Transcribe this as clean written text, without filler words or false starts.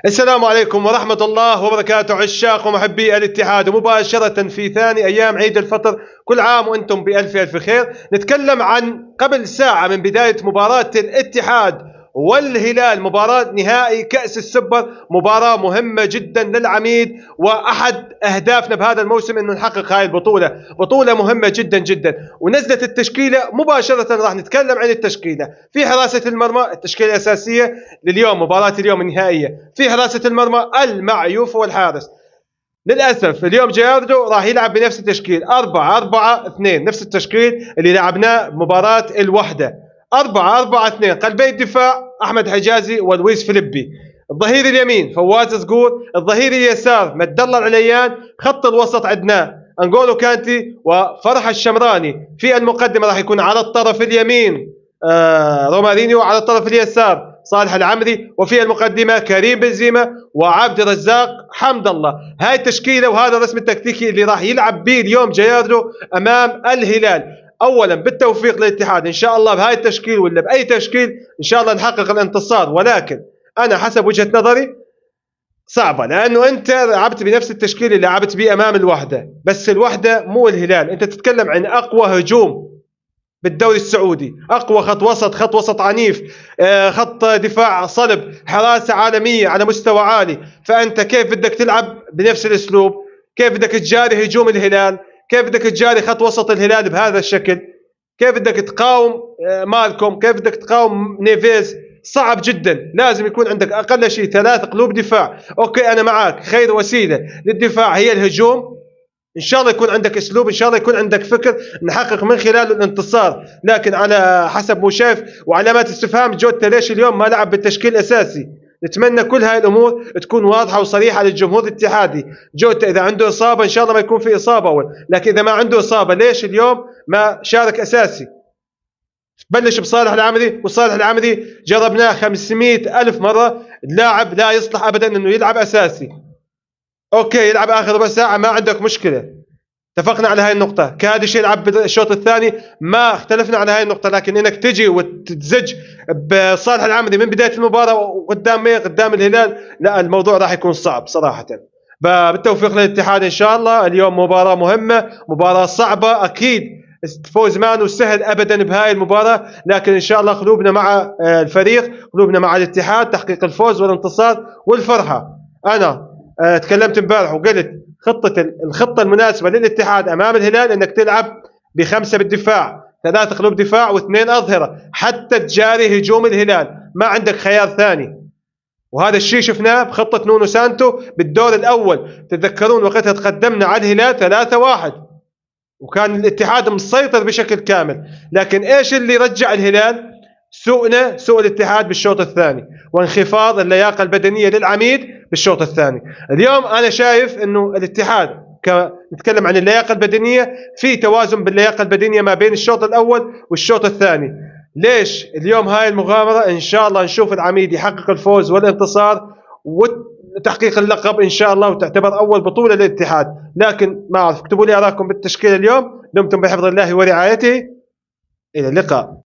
السلام عليكم ورحمة الله وبركاته، عشاق ومحبي الاتحاد، ومباشرة في ثاني أيام عيد الفطر. كل عام وأنتم بألف ألف خير. نتكلم عن قبل ساعة من بداية مباراة الاتحاد والهلال، مباراة نهائي كأس السوبر، مباراة مهمة جدا للعميد، وأحد أهدافنا بهذا الموسم أنه نحقق هاي البطولة، بطولة مهمة جدا جدا. ونزلت التشكيلة مباشرة، راح نتكلم عن التشكيلة. في حراسة المرمى التشكيلة الأساسية لليوم، مباراة اليوم النهائية. في حراسة المرمى المعيوف والحارس. للأسف اليوم جياردو راح يلعب بنفس التشكيل 4-4-2، نفس التشكيل اللي لعبناه مباراة الوحدة، 4-4-2. قلبي الدفاع أحمد حجازي ولويس فيليبي. الظهير اليمين فواز صقور، الظهير اليسار مد الله العليان. خط الوسط عندنا انغولو كانتي وفرح الشمراني. في المقدمة راح يكون على الطرف اليمين رومارينيو، على الطرف اليسار صالح العمري، وفي المقدمة كريم بنزيما وعبد الرزاق حمد الله. هاي التشكيلة وهذا الرسم التكتيكي اللي راح يلعب به اليوم جياردو أمام الهلال. أولا بالتوفيق للاتحاد إن شاء الله بهاي التشكيل ولا بأي تشكيل إن شاء الله نحقق الانتصار، ولكن أنا حسب وجهة نظري صعبة، لأنه أنت لعبت بنفس التشكيل اللي لعبت به أمام الوحدة، بس الوحدة مو الهلال. أنت تتكلم عن أقوى هجوم بالدوري السعودي، اقوى خط وسط، خط وسط عنيف، خط دفاع صلب، حراسه عالميه على مستوى عالي. فانت كيف بدك تلعب بنفس الاسلوب؟ كيف بدك تجاري هجوم الهلال؟ كيف بدك تجاري خط وسط الهلال بهذا الشكل؟ كيف بدك تقاوم مالكم؟ كيف بدك تقاوم نيفيز؟ صعب جدا. لازم يكون عندك اقل شيء 3 قلوب دفاع. اوكي انا معك، خير وسيله للدفاع هي الهجوم. ان شاء الله يكون عندك اسلوب، ان شاء الله يكون عندك فكر نحقق من خلاله الانتصار. لكن على حسب مو شايف وعلامات استفهام جوتا ليش اليوم ما لعب بالتشكيل الاساسي. نتمنى كل هاي الامور تكون واضحه وصريحه للجمهور الاتحادي. جوتا اذا عنده اصابه ان شاء الله ما يكون في اصابه اول، لكن اذا ما عنده اصابه ليش اليوم ما شارك اساسي؟ بلش بصالح العمري، وصالح العمري جربناه 500 ألف مرة، اللاعب لا يصلح أبدا أنه يلعب أساسي. اوكي يلعب اخر ربع ساعه ما عندك مشكله، اتفقنا على هاي النقطه. كادش يلعب بالشوط الثاني ما اختلفنا على هاي النقطه، لكن انك تجي وتزج بصالح العمري من بدايه المباراه وقدام مين؟ قدام الهلال، لا الموضوع راح يكون صعب صراحه. بالتوفيق للاتحاد ان شاء الله. اليوم مباراه مهمه، مباراه صعبه اكيد. الفوز ما سهل ابدا بهاي المباراه، لكن ان شاء الله قلوبنا مع الفريق، قلوبنا مع الاتحاد، تحقيق الفوز والانتصار والفرحه. انا تكلمت امبارح وقلت الخطه المناسبه للاتحاد امام الهلال انك تلعب ب5 بالدفاع، 3 قلوب دفاع و2 اظهره، حتى تجاري هجوم الهلال، ما عندك خيار ثاني. وهذا الشيء شفناه بخطه نونو سانتو بالدور الاول. تتذكرون وقتها تقدمنا على الهلال 3-1 وكان الاتحاد مسيطر بشكل كامل، لكن ايش اللي رجع الهلال؟ سوء الاتحاد بالشوط الثاني، وانخفاض اللياقه البدنيه للعميد بالشوط الثاني. اليوم انا شايف انه الاتحاد نتكلم عن اللياقه البدنيه، في توازن باللياقه البدنيه ما بين الشوط الاول والشوط الثاني. ليش اليوم هاي المغامره؟ ان شاء الله نشوف العميد يحقق الفوز والانتصار وتحقيق اللقب ان شاء الله، وتعتبر اول بطوله للاتحاد. لكن ما اعرف، اكتبوا لي اراءكم بالتشكيل اليوم. دمتم بحفظ الله ورعايته، الى اللقاء.